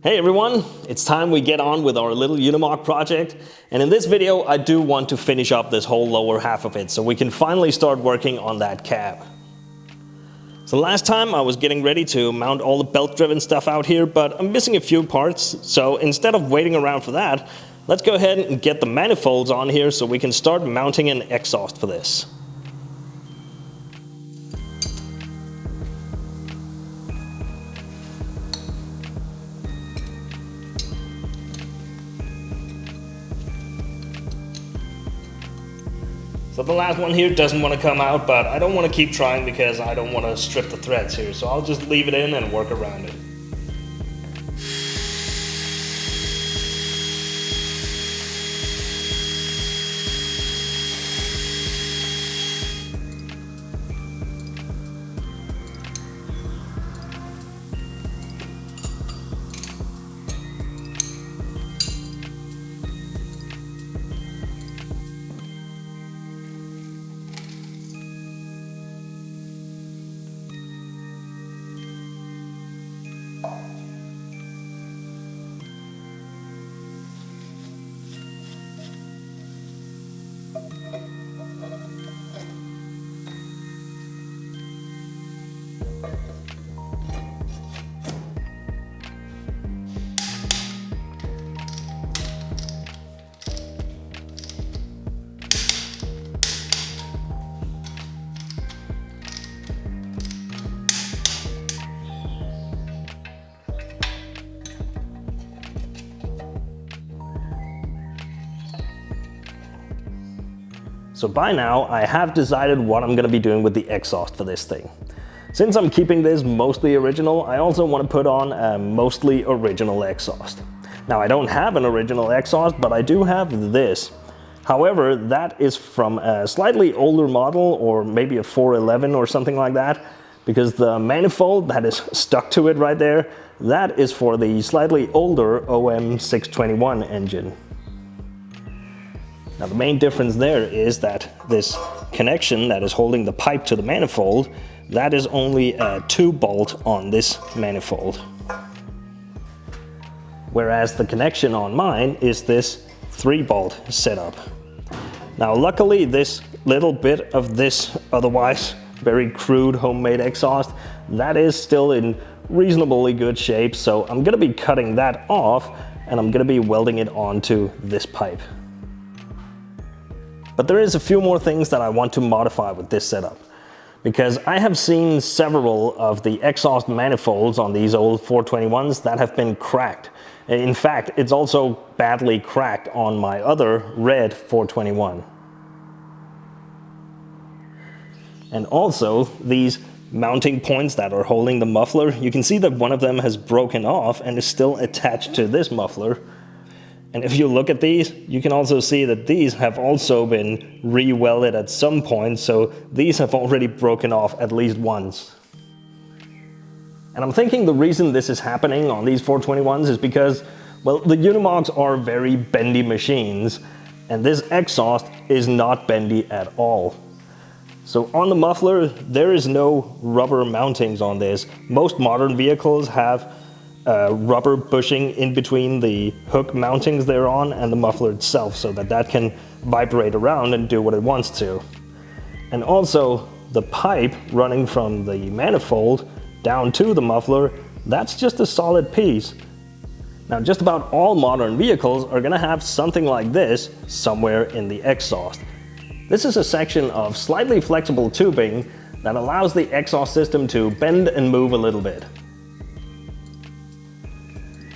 Hey everyone, it's time we get on with our little Unimog project, and in this video I do want to finish up this whole lower half of it so we can finally start working on that cab. So last time I was getting ready to mount all the belt driven stuff out here, but I'm missing a few parts, so instead of waiting around for that, let's go ahead and get the manifolds on here so we can start mounting an exhaust for this. So the last one here doesn't want to come out, but I don't want to keep trying because I don't want to strip the threads here, so I'll just leave it in and work around it. So by now, I have decided what I'm going to be doing with the exhaust for this thing. Since I'm keeping this mostly original, I also want to put on a mostly original exhaust. Now I don't have an original exhaust, but I do have this. However, that is from a slightly older model, or maybe a 411 or something like that, because the manifold that is stuck to it right there, that is for the slightly older OM 621 engine. Now the main difference there is that this connection that is holding the pipe to the manifold, that is only a 2-bolt on this manifold. Whereas the connection on mine is this 3-bolt setup. Now luckily this little bit of this otherwise very crude homemade exhaust, that is still in reasonably good shape, so I'm going to be cutting that off and I'm going to be welding it onto this pipe. But there is a few more things that I want to modify with this setup, because I have seen several of the exhaust manifolds on these old 421s that have been cracked. In fact, it's also badly cracked on my other red 421. And also these mounting points that are holding the muffler, you can see that one of them has broken off and is still attached to this muffler. And if you look at these, you can also see that these have also been re-welded at some point, so these have already broken off at least once. And I'm thinking the reason this is happening on these 421s is because, well, the Unimogs are very bendy machines, and this exhaust is not bendy at all. So on the muffler, there is no rubber mountings on this. Most modern vehicles have rubber bushing in between the hook mountings they're on and the muffler itself, so that that can vibrate around and do what it wants to. And also the pipe running from the manifold down to the muffler, that's just a solid piece. Now just about all modern vehicles are going to have something like this somewhere in the exhaust. This is a section of slightly flexible tubing that allows the exhaust system to bend and move a little bit.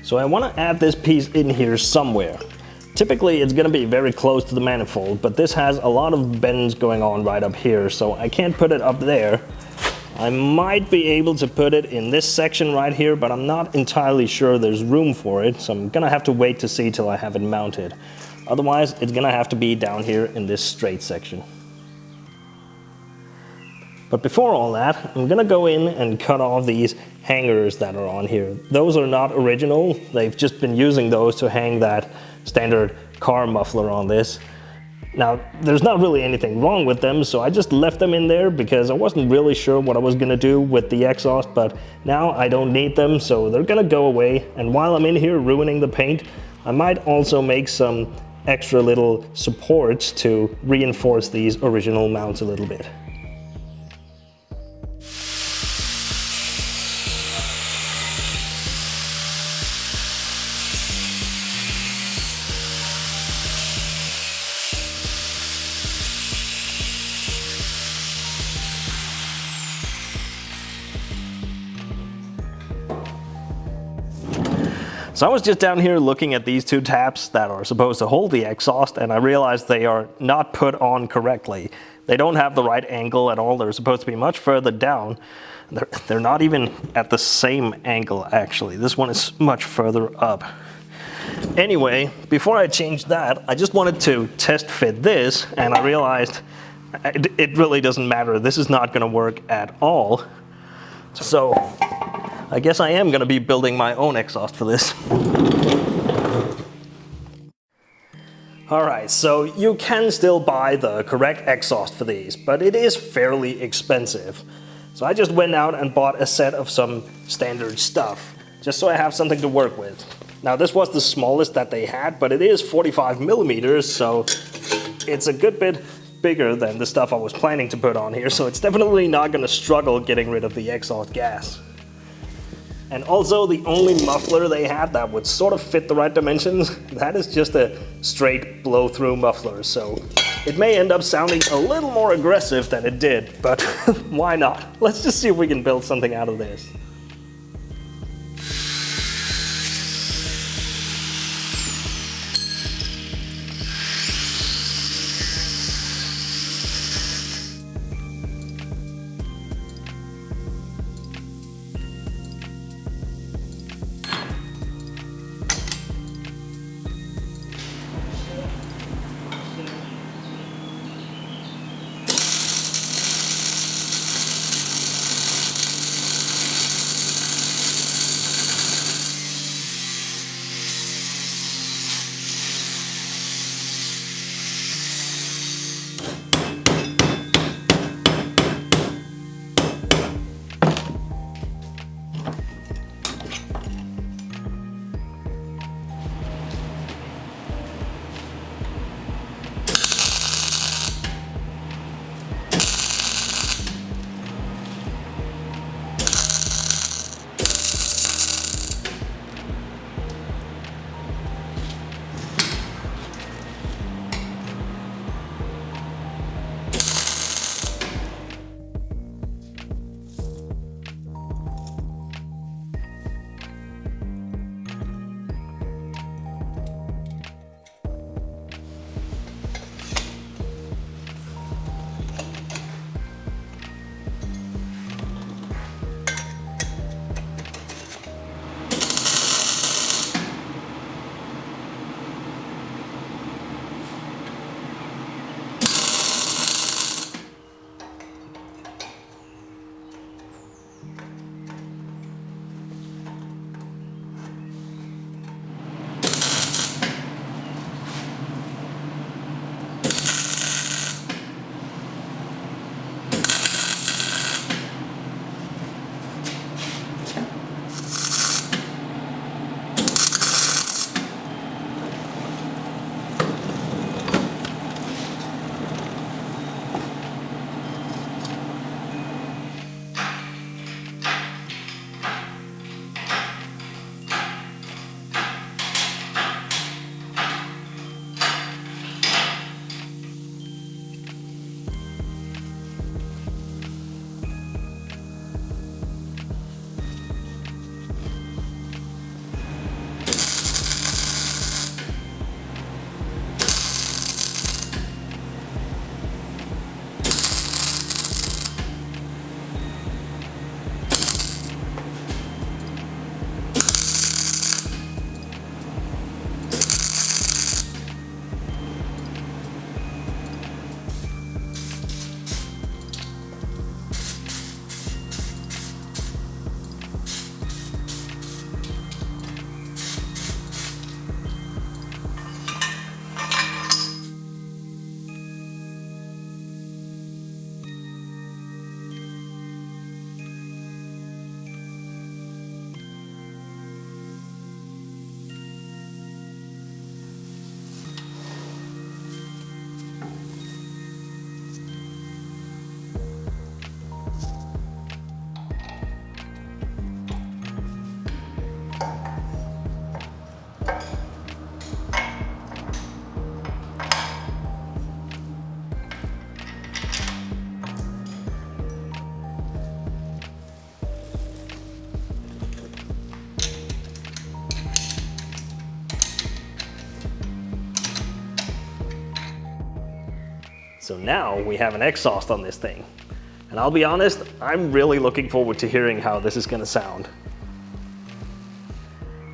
So I want to add this piece in here somewhere. Typically it's going to be very close to the manifold, but this has a lot of bends going on right up here, so I can't put it up there. I might be able to put it in this section right here, but I'm not entirely sure there's room for it, so I'm going to have to wait to see till I have it mounted. Otherwise it's going to have to be down here in this straight section. But before all that, I'm going to go in and cut off these hangers that are on here. Those are not original. They've just been using those to hang that standard car muffler on this. Now, there's not really anything wrong with them, so I just left them in there because I wasn't really sure what I was gonna do with the exhaust, but now I don't need them, so they're gonna go away. And while I'm in here ruining the paint, I might also make some extra little supports to reinforce these original mounts a little bit. So I was just down here looking at these two taps that are supposed to hold the exhaust, and I realized they are not put on correctly. They don't have the right angle at all. They're supposed to be much further down. They're not even at the same angle, actually. This one is much further up. Anyway, before I changed that, I just wanted to test fit this, and I realized it really doesn't matter. This is not going to work at all. So I guess I am going to be building my own exhaust for this. Alright, so you can still buy the correct exhaust for these, but it is fairly expensive. So I just went out and bought a set of some standard stuff, just so I have something to work with. Now this was the smallest that they had, but it is 45 millimeters, so it's a good bit bigger than the stuff I was planning to put on here, so it's definitely not going to struggle getting rid of the exhaust gas. And also the only muffler they had that would sort of fit the right dimensions, that is just a straight blow-through muffler, so it may end up sounding a little more aggressive than it did, but why not? Let's just see if we can build something out of this. So now we have an exhaust on this thing. And I'll be honest, I'm really looking forward to hearing how this is gonna sound.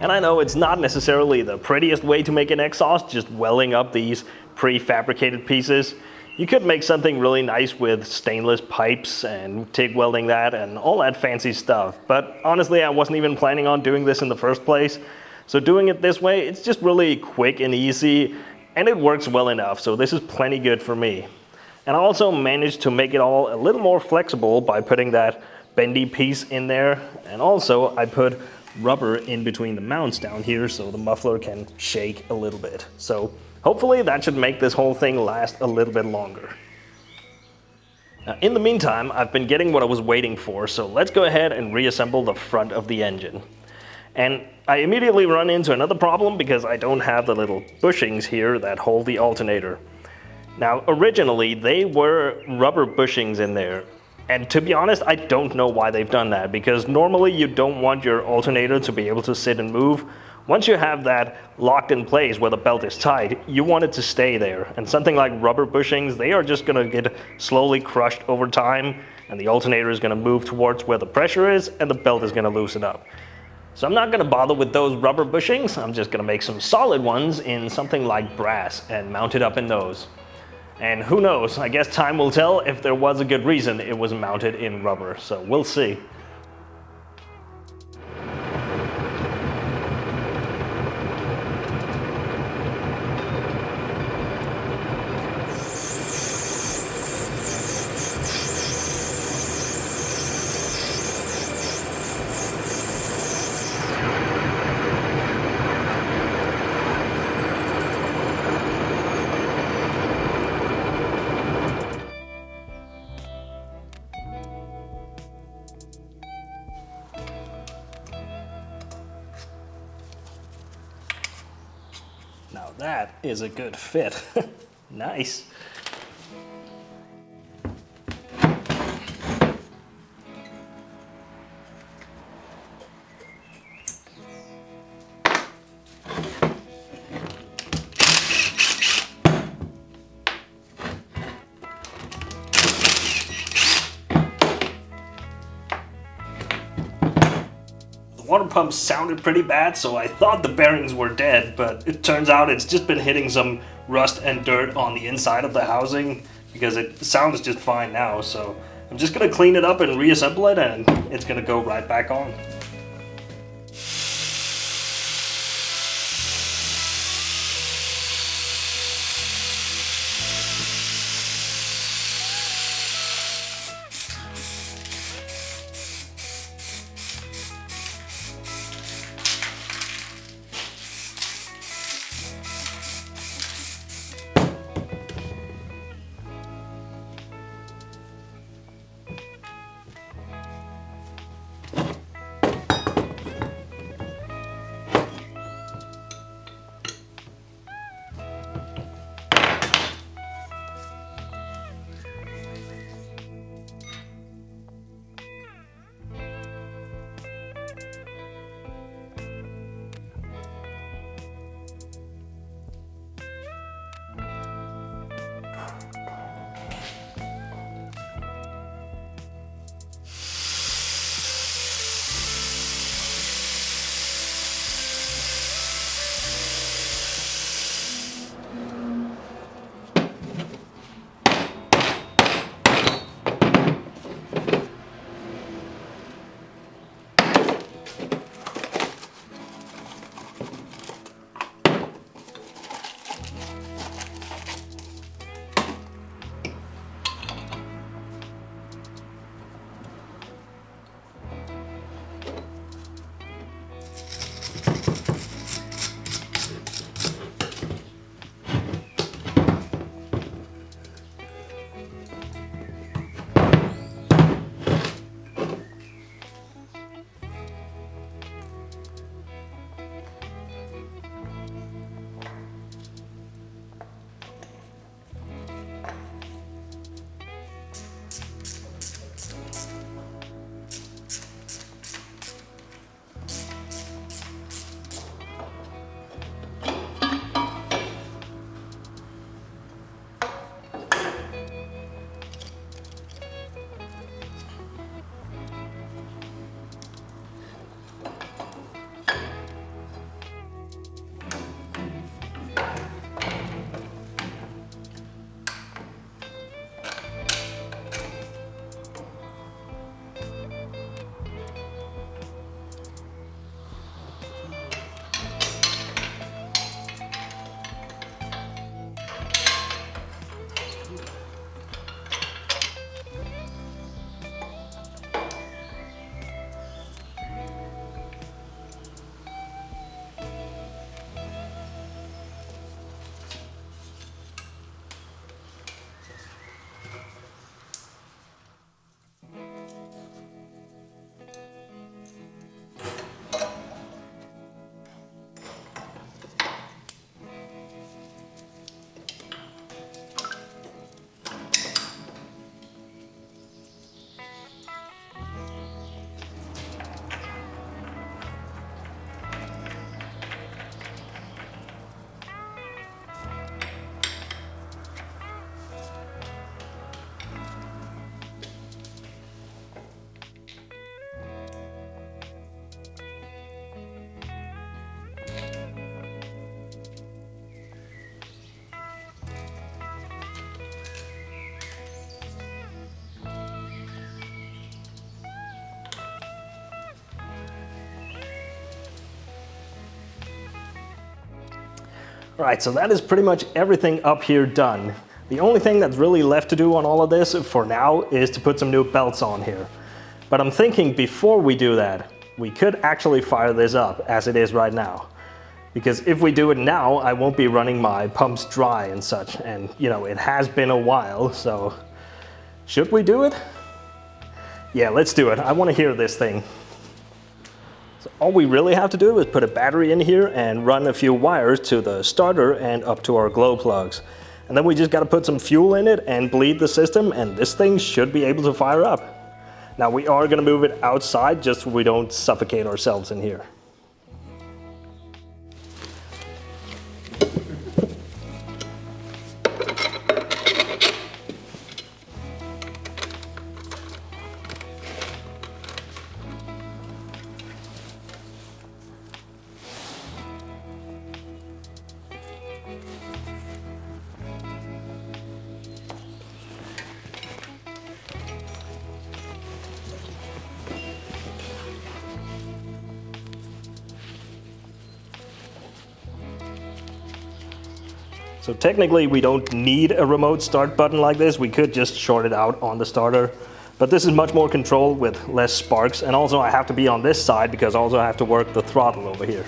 And I know it's not necessarily the prettiest way to make an exhaust, just welding up these prefabricated pieces. You could make something really nice with stainless pipes and TIG welding that and all that fancy stuff. But honestly, I wasn't even planning on doing this in the first place. So doing it this way, it's just really quick and easy, and it works well enough. So this is plenty good for me. And I also managed to make it all a little more flexible by putting that bendy piece in there. And also I put rubber in between the mounts down here so the muffler can shake a little bit. So hopefully that should make this whole thing last a little bit longer. Now, in the meantime, I've been getting what I was waiting for, so let's go ahead and reassemble the front of the engine. And I immediately run into another problem because I don't have the little bushings here that hold the alternator. Now, originally they were rubber bushings in there. And to be honest, I don't know why they've done that, because normally you don't want your alternator to be able to sit and move. Once you have that locked in place where the belt is tight, you want it to stay there. And something like rubber bushings, they are just gonna get slowly crushed over time, and the alternator is gonna move towards where the pressure is, and the belt is gonna loosen up. So I'm not gonna bother with those rubber bushings. I'm just gonna make some solid ones in something like brass and mount it up in those. And who knows, I guess time will tell if there was a good reason it was mounted in rubber, so we'll see. Now that is a good fit. Nice. Water pump sounded pretty bad, so I thought the bearings were dead, but it turns out it's just been hitting some rust and dirt on the inside of the housing, because it sounds just fine now. So I'm just gonna clean it up and reassemble it, and it's gonna go right back on. Right, so that is pretty much everything up here done. The only thing that's really left to do on all of this for now is to put some new belts on here. But I'm thinking before we do that, we could actually fire this up as it is right now. Because if we do it now, I won't be running my pumps dry and such. And you know, it has been a while, so should we do it? Yeah, let's do it. I want to hear this thing. So all we really have to do is put a battery in here and run a few wires to the starter and up to our glow plugs. And then we just got to put some fuel in it and bleed the system, and this thing should be able to fire up. Now we are going to move it outside just so we don't suffocate ourselves in here. So technically we don't need a remote start button like this. We could just short it out on the starter. But this is much more control with less sparks. And also I have to be on this side because also I have to work the throttle over here.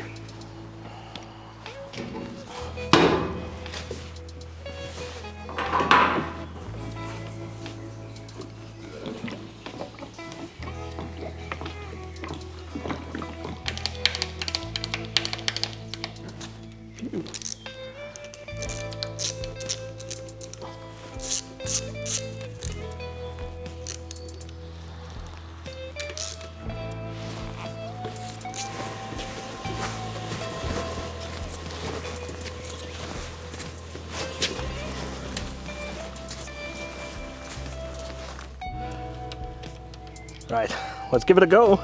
Right, let's give it a go.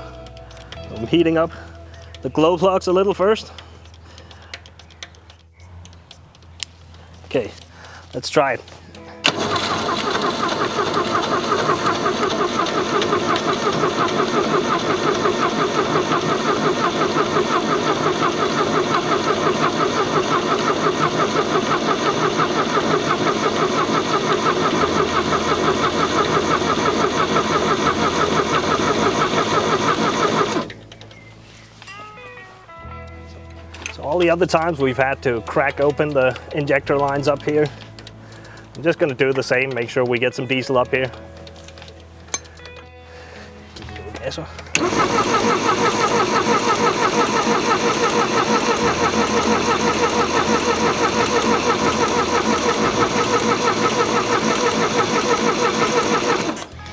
I'm heating up the glow plugs a little first. Okay, let's try it. All the other times we've had to crack open the injector lines up here. I'm just going to do the same, make sure we get some diesel up here.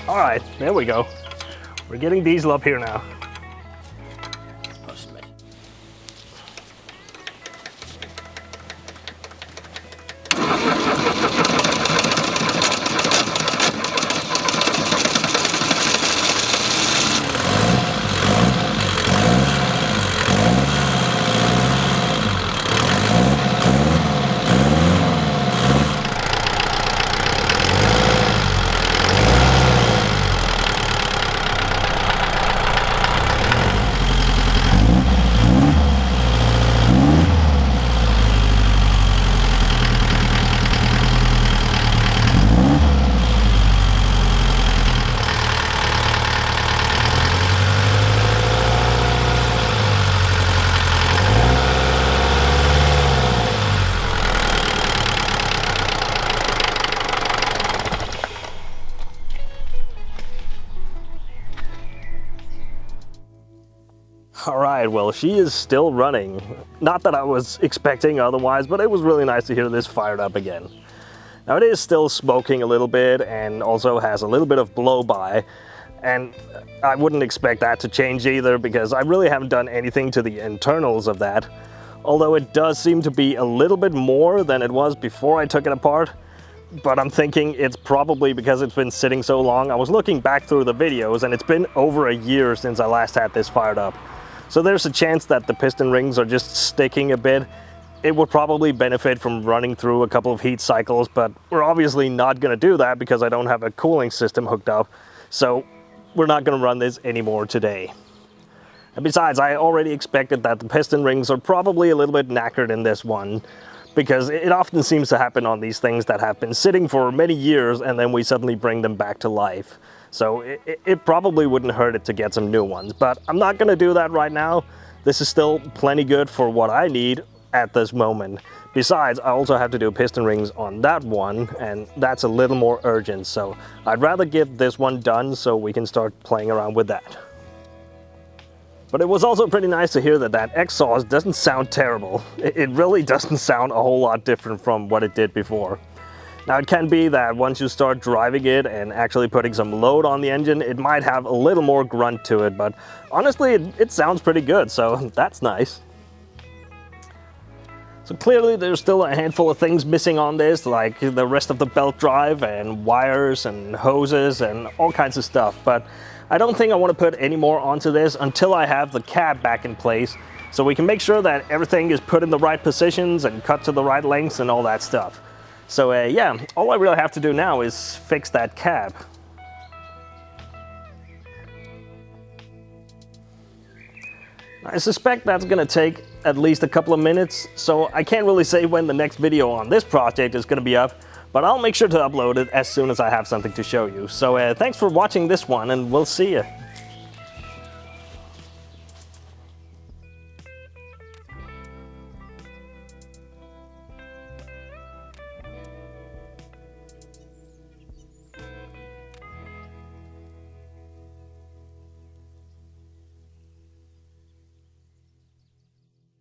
All right, there we go. We're getting diesel up here now. All right, well, she is still running. Not that I was expecting otherwise, but it was really nice to hear this fired up again. Now it is still smoking a little bit and also has a little bit of blow-by, and I wouldn't expect that to change either because I really haven't done anything to the internals of that. Although it does seem to be a little bit more than it was before I took it apart. But I'm thinking it's probably because it's been sitting so long. I was looking back through the videos and it's been over a year since I last had this fired up. So there's a chance that the piston rings are just sticking a bit. It would probably benefit from running through a couple of heat cycles, but we're obviously not going to do that because I don't have a cooling system hooked up. So we're not going to run this anymore today. And besides, I already expected that the piston rings are probably a little bit knackered in this one. because it often seems to happen on these things that have been sitting for many years and then we suddenly bring them back to life. So it probably wouldn't hurt it to get some new ones, but I'm not going to do that right now. This is still plenty good for what I need at this moment. Besides, I also have to do piston rings on that one, and that's a little more urgent, so I'd rather get this one done so we can start playing around with that. But it was also pretty nice to hear that that exhaust doesn't sound terrible. It really doesn't sound a whole lot different from what it did before. Now it can be that once you start driving it and actually putting some load on the engine, it might have a little more grunt to it, but honestly it sounds pretty good, so that's nice. So clearly there's still a handful of things missing on this, like the rest of the belt drive and wires and hoses and all kinds of stuff, but I don't think I want to put any more onto this until I have the cab back in place, so we can make sure that everything is put in the right positions and cut to the right lengths and all that stuff. So yeah, all I really have to do now is fix that cab. I suspect that's going to take at least a couple of minutes, so I can't really say when the next video on this project is going to be up, but I'll make sure to upload it as soon as I have something to show you. So thanks for watching this one, and we'll see you.